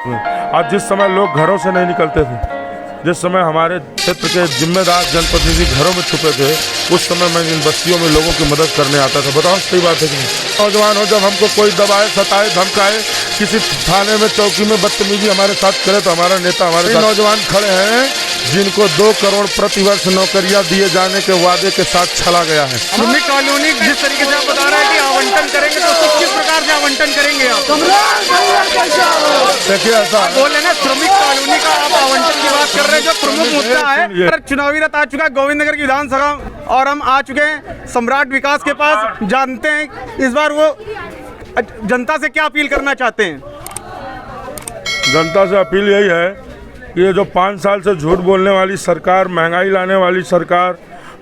आज जिस समय लोग घरों से नहीं निकलते थे, जिस समय हमारे क्षेत्र के जिम्मेदार जनप्रतिनिधि घरों में छुपे थे, उस समय मैं इन बस्तियों में लोगों की मदद करने आता था। बताओ सही बात है कि नहीं? नौजवान हो, जब हमको कोई दबाए, सताए, धमकाए, किसी थाने में चौकी में बदतमीजी हमारे साथ करे, तो हमारा नेता हमारे साथ। नौजवान खड़े हैं जिनको 2 करोड़ प्रतिवर्ष नौकरियां दिए जाने के वादे के साथ छला गया है। श्रमिक कॉलोनी जिस तरीके से आप बता रहे हैं कि आवंटन करेंगे, तो उसको किस प्रकार से आवंटन करेंगे आप? देखिए ऐसा बोले ना, श्रमिक कॉलोनी का आप आवंटन की बात कर रहे हैं, जो प्रमुख मुद्दा है। चुनावी रथ आ चुका है गोविंद नगर की विधानसभा, और हम आ चुके हैं सम्राट विकास के पास। जानते हैं इस बार वो जनता से क्या अपील करना चाहते हैं। जनता से अपील यही है कि ये जो 5 साल से झूठ बोलने वाली सरकार, महंगाई लाने वाली सरकार,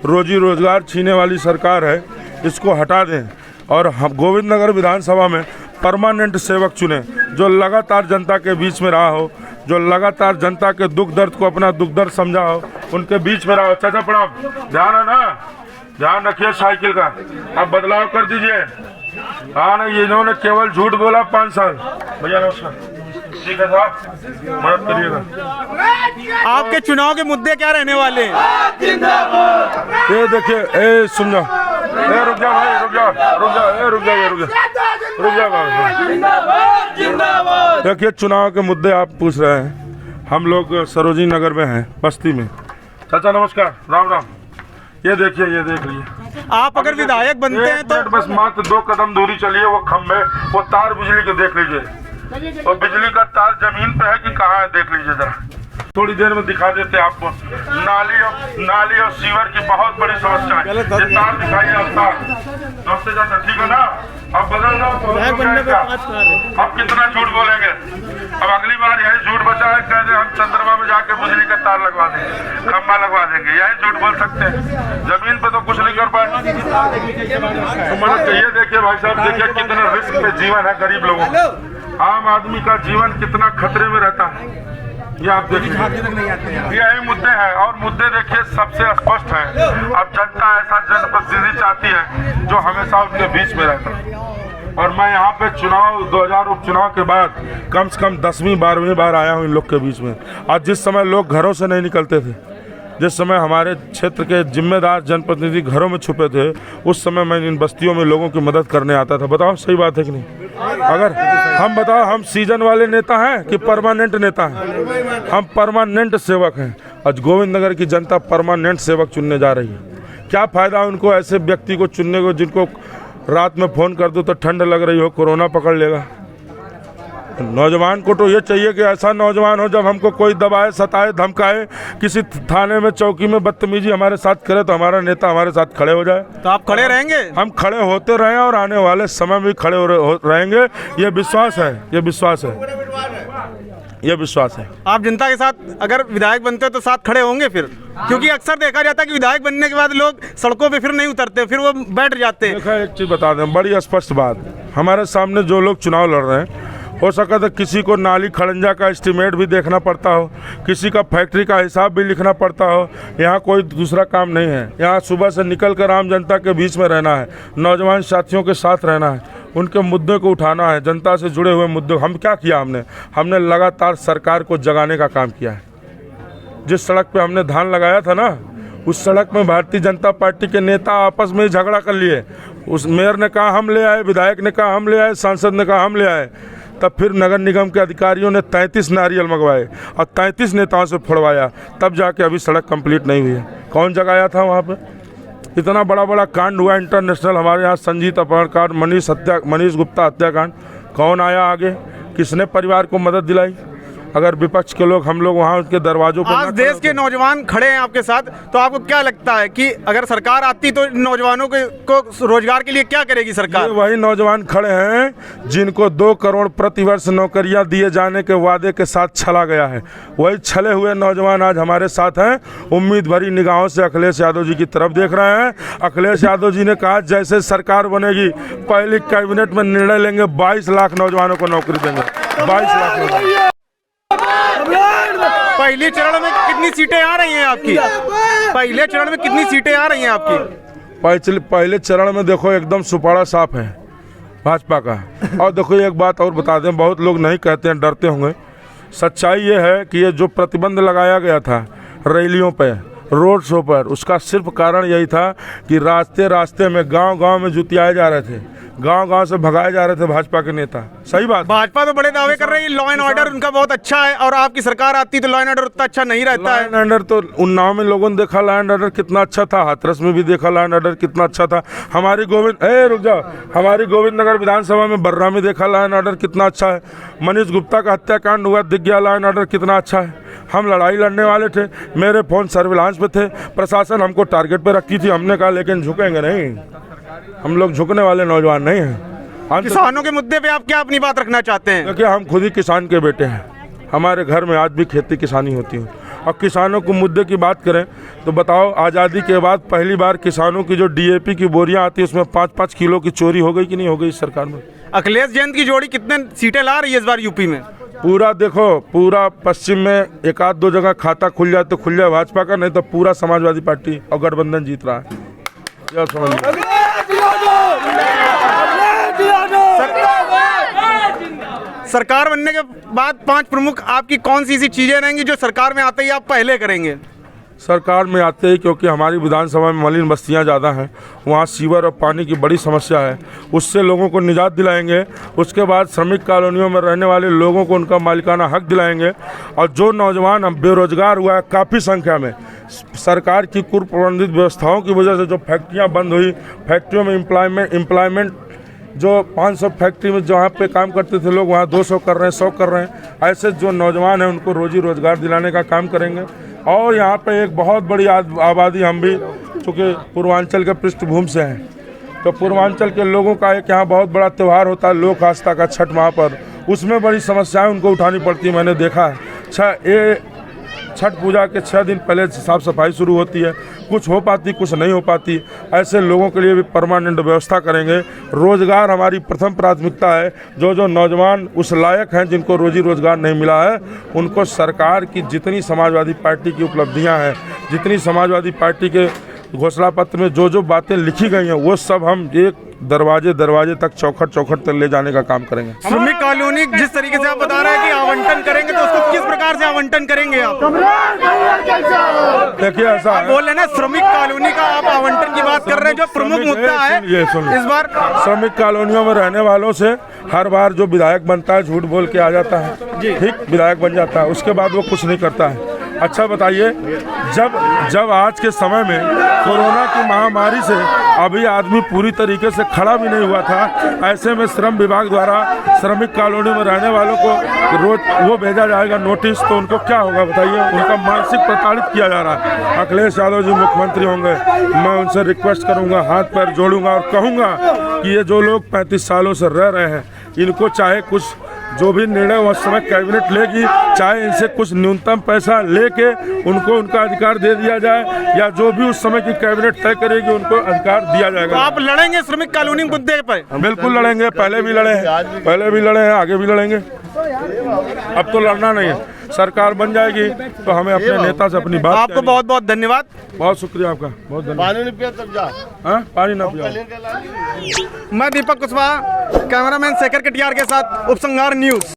रोजी रोजगार छीने वाली सरकार है, इसको हटा दें और हम गोविंद नगर विधानसभा में परमानेंट सेवक चुने, जो लगातार जनता के बीच में रहा हो, जो लगातार जनता के दुख दर्द को अपना दुख दर्द समझा हो, उनके बीच में रहा हो। चाचा प्रणाम, ध्यान है ना, ध्यान रखिए साइकिल का, अब बदलाव कर दीजिए। हाँ ना, ये इन्होंने केवल झूठ बोला 5 साल। भैया नमस्कार, ठीक है साहब, मदद करिएगा। आपके चुनाव के मुद्दे क्या रहने वाले हैं? ये देखिए, ए सुन जाओ, ए रुक जाओ भाई, रुक जाओ, रुक जाओ, ए रुक जाओ, रुक जाओ, रुक जाओ। देखिए, चुनाव के मुद्दे आप पूछ रहे हैं, हम लोग सरोजिनी नगर में हैं, बस्ती में। चाचा नमस्कार, राम राम। ये देखिए, ये देख लीजिए, आप अगर विधायक बनते हैं तो बस मात्र 2 कदम दूरी चलिए, वो खंभे, वो तार बिजली के देख लीजिए, और बिजली का तार जमीन पे है कि कहाँ है देख लीजिए जरा। थोड़ी देर में दिखा देते हैं आपको। नाली और सीवर की बहुत बड़ी समस्या है। ये तार दिखाइए आप, तार नमस्ते चाचा, ठीक है ना? अब बदल जाओ तो अब कितना झूठ बोलेंगे? अब अगली बार यही झूठ बचा है, कह दे हम चंद्रमा में जाके बिजली का तार लगवा देंगे, खंभा लगवा देंगे, यही झूठ बोल सकते हैं। जमीन पे तो कुछ नहीं कर पाए। तो मतलब ये देखिए भाई साहब, देखिए कितना रिस्क पे जीवन है गरीब लोगों का, आम आदमी का जीवन कितना खतरे में रहता है। ये आप देखिए, यही मुद्दे हैं, और मुद्दे देखिए सबसे स्पष्ट है। अब जनता ऐसा जनप्रतिनिधि चाहती है जो हमेशा उनके बीच में रहता है। और मैं यहाँ पे चुनाव 2000 उपचुनाव के बाद कम से कम 10वीं 12वीं बार आया हूँ इन लोग के बीच में। आज जिस समय लोग घरों से नहीं निकलते थे, जिस समय हमारे क्षेत्र के जिम्मेदार जनप्रतिनिधि घरों में छुपे थे, उस समय मैं इन बस्तियों में लोगों की मदद करने आता था। बताओ सही बात है कि नहीं? अगर हम बताओ, हम सीजन वाले नेता हैं कि परमानेंट नेता हैं? हम परमानेंट सेवक हैं। आज गोविंद नगर की जनता परमानेंट सेवक चुनने जा रही है। क्या फ़ायदा उनको ऐसे व्यक्ति को चुनने को जिनको रात में फ़ोन कर दो तो ठंड लग रही हो, कोरोना पकड़ लेगा? नौजवान को तो ये चाहिए कि ऐसा नौजवान हो, जब हमको कोई दबाए, सताए, धमकाए, किसी थाने में चौकी में बदतमीजी हमारे साथ करे, तो हमारा नेता हमारे साथ खड़े हो जाए। तो आप खड़े रहेंगे? हम खड़े होते रहे और आने वाले समय में खड़े रहेंगे, ये विश्वास है, ये विश्वास है, ये विश्वास है। आप जनता के साथ अगर विधायक बनते हो तो साथ खड़े होंगे फिर? क्योंकि अक्सर देखा जाता है कि विधायक बनने के बाद लोग सड़कों पे फिर नहीं उतरते, फिर वो बैठ जाते हैं। देखा, एक चीज़ बता दें, बड़ी स्पष्ट बात, हमारे सामने जो लोग चुनाव लड़ रहे हैं, हो सका तो किसी को नाली खड़ंजा का एस्टीमेट भी देखना पड़ता हो, किसी का फैक्ट्री का हिसाब भी लिखना पड़ता हो। यहाँ कोई दूसरा काम नहीं है। यहाँ सुबह से निकल कर आम जनता के बीच में रहना है, नौजवान साथियों के साथ रहना है, उनके मुद्दे को उठाना है, जनता से जुड़े हुए मुद्दे। हम क्या किया? हमने लगातार सरकार को जगाने का काम किया है। जिस सड़क पे हमने धान लगाया था ना, उस सड़क में भारतीय जनता पार्टी के नेता आपस में ही झगड़ा कर लिए। उस मेयर ने कहा हम ले आए, विधायक ने कहा हम ले आए, सांसद ने कहा हम ले आए। तब फिर नगर निगम के अधिकारियों ने 33 नारियल मंगवाए और 33 नेताओं से फोड़वाया, तब जाके अभी सड़क कंप्लीट नहीं हुई है। कौन जगाया था वहाँ पे? इतना बड़ा बड़ा कांड हुआ इंटरनेशनल, हमारे यहाँ संजीत अपहरण कांड, मनीष गुप्ता हत्याकांड, कौन आया आगे? किसने परिवार को मदद दिलाई? अगर विपक्ष के लोग, हम लोग वहाँ उनके दरवाजों पर। आज देश के नौजवान खड़े हैं आपके साथ, तो आपको क्या लगता है कि अगर सरकार आती तो नौजवानों को रोजगार के लिए क्या करेगी सरकार? वही नौजवान खड़े हैं जिनको 2 करोड़ प्रतिवर्ष नौकरियां दिए जाने के वादे के साथ छला गया है। वही छले हुए नौजवान आज हमारे साथ हैं। उम्मीद भरी निगाहों से अखिलेश यादव जी की तरफ देख रहे हैं। अखिलेश यादव जी ने कहा जैसे सरकार बनेगी, पहली कैबिनेट में निर्णय लेंगे, 22 लाख नौजवानों को नौकरी देंगे। 22 लाख नौजवान। पहले चरण में कितनी सीटें आ रही हैं आपकी? पहले चरण में कितनी सीटें आ रही हैं आपकी? पहले चरण में देखो एकदम सुपाड़ा साफ है भाजपा का। और देखो एक बात और बता दें, बहुत लोग नहीं कहते हैं, डरते होंगे। सच्चाई ये है कि ये जो प्रतिबंध लगाया गया था रैलियों पे, रोड शो पर, उसका सिर्फ कारण यही था कि रास्ते रास्ते में गांव-गांव में जुतियाए जा रहे थे, गांव-गांव से भगाए जा रहे थे भाजपा के नेता। सही बात। भाजपा तो बड़े दावे कर रही है लॉ एंड ऑर्डर उनका बहुत अच्छा है, और आपकी सरकार आती तो लॉ एंड ऑर्डर उतना अच्छा नहीं रहता है। लॉ एंड ऑर्डर तो उन्नाव में लोगों ने देखा लॉ एंड ऑर्डर कितना अच्छा था, हाथरस में भी देखा लॉ एंड ऑर्डर कितना अच्छा था। हमारी गोविंद नगर विधानसभा में बर्रा में देखा लॉ एंड ऑर्डर कितना अच्छा है। मनीष गुप्ता का हत्याकांड हुआ, दिख गया लॉ एंड ऑर्डर कितना अच्छा है। हम लड़ाई लड़ने वाले थे, मेरे फोन सर्विलांस पे थे, प्रशासन हमको टारगेट पे रखी थी, हमने कहा लेकिन झुकेंगे नहीं, हम लोग झुकने वाले नौजवान नहीं हैं। किसानों के मुद्दे पे आप क्या अपनी बात रखना चाहते हैं? देखिए, हम खुद ही किसान के बेटे हैं, हमारे घर में आज भी खेती किसानी होती है। और किसानों को मुद्दे की बात करें तो बताओ, आज़ादी के बाद पहली बार किसानों की जो DAP की बोरियां आती है उसमें 5-5 किलो की चोरी हो गई कि नहीं हो गई इस सरकार में? अखिलेश जैन की जोड़ी कितने सीटें ला रही है इस बार यूपी में? पूरा देखो, पूरा पश्चिम में 1-2 जगह खाता खुल जाए तो खुल जाए भाजपा का, नहीं तो पूरा समाजवादी पार्टी और गठबंधन जीत रहा है। यह समझ लो। सरकार बनने के बाद 5 प्रमुख आपकी कौन सी ऐसी चीजें रहेंगी जो सरकार में आते ही आप पहले करेंगे? सरकार में आते ही, क्योंकि हमारी विधानसभा में मलिन बस्तियां ज़्यादा हैं, वहाँ सीवर और पानी की बड़ी समस्या है, उससे लोगों को निजात दिलाएंगे। उसके बाद श्रमिक कॉलोनियों में रहने वाले लोगों को उनका मालिकाना हक दिलाएंगे। और जो नौजवान अब बेरोजगार हुआ है काफ़ी संख्या में, सरकार की कुप्रबंधित व्यवस्थाओं की वजह से जो फैक्ट्रियाँ बंद हुई, फैक्ट्रियों में एम्प्लॉयमेंट जो 500 फैक्ट्री में जहाँ पे काम करते थे लोग, वहाँ 200 कर रहे हैं, 100 कर रहे हैं। ऐसे जो नौजवान हैं उनको रोजी रोजगार दिलाने का काम करेंगे। और यहाँ पे एक बहुत बड़ी आबादी, हम भी चूँकि पूर्वांचल के पृष्ठभूमि से हैं, तो पूर्वांचल के लोगों का एक यहाँ बहुत बड़ा त्यौहार होता है लोक आस्था का, छठ महापर्व, उसमें बड़ी समस्याएं उनको उठानी पड़ती है। मैंने देखा है छठ पूजा के 6 दिन पहले साफ सफाई शुरू होती है, कुछ हो पाती कुछ नहीं हो पाती। ऐसे लोगों के लिए भी परमानेंट व्यवस्था करेंगे। रोजगार हमारी प्रथम प्राथमिकता है। जो नौजवान उस लायक हैं जिनको रोजी रोजगार नहीं मिला है, उनको सरकार की जितनी समाजवादी पार्टी की उपलब्धियां हैं, जितनी समाजवादी पार्टी के घोषणा पत्र में जो बातें लिखी गई हैं, वो सब हम एक दरवाजे तक, चौखट तक ले जाने का काम करेंगे। श्रमिक कॉलोनी जिस तरीके से आप बता रहे हैं कि आवंटन करेंगे, तो उसको किस प्रकार से आवंटन करेंगे आप? देखिए, ऐसा है, बोल रहे ना श्रमिक कॉलोनी का आप आवंटन की बात कर रहे हैं, जो प्रमुख मुद्दा है इस बार। श्रमिक कॉलोनियों में रहने वालों से हर बार जो विधायक बनता है झूठ बोल के आ जाता है, ठीक विधायक बन जाता है, उसके बाद वो कुछ नहीं करता है। अच्छा बताइए, जब आज के समय में कोरोना की महामारी से अभी आदमी पूरी तरीके से खड़ा भी नहीं हुआ था, ऐसे में श्रम विभाग द्वारा श्रमिक कॉलोनी में रहने वालों को रोज वो भेजा जाएगा नोटिस, तो उनको क्या होगा बताइए? उनका मानसिक प्रताड़ित किया जा रहा है। अखिलेश यादव जी मुख्यमंत्री होंगे, मैं उनसे रिक्वेस्ट करूंगा, हाथ पैर जोड़ूंगा और कहूंगा कि ये जो लोग 35 सालों से रह रहे हैं, इनको चाहे कुछ जो भी निर्णय उस समय कैबिनेट लेगी, चाहे इनसे कुछ न्यूनतम पैसा लेके उनको उनका अधिकार दे दिया जाए, या जो भी उस समय की कैबिनेट तय करेगी उनको अधिकार दिया जाएगा। तो आप लड़ेंगे श्रमिक कॉलोनी मुद्दे पर? बिल्कुल लड़ेंगे, पहले भी लड़े हैं, आगे भी लड़ेंगे। अब तो लड़ना नहीं है, सरकार बन जाएगी तो हमें अपने नेता से अपनी बात। आपको बहुत बहुत धन्यवाद। बहुत शुक्रिया आपका, बहुत धन्यवाद। पानी नहीं पिया तब जा, पानी ना पिया। मैं दीपक कुशवाहा, कैमरामैन शेखर कटियार के साथ, उपसंहार न्यूज।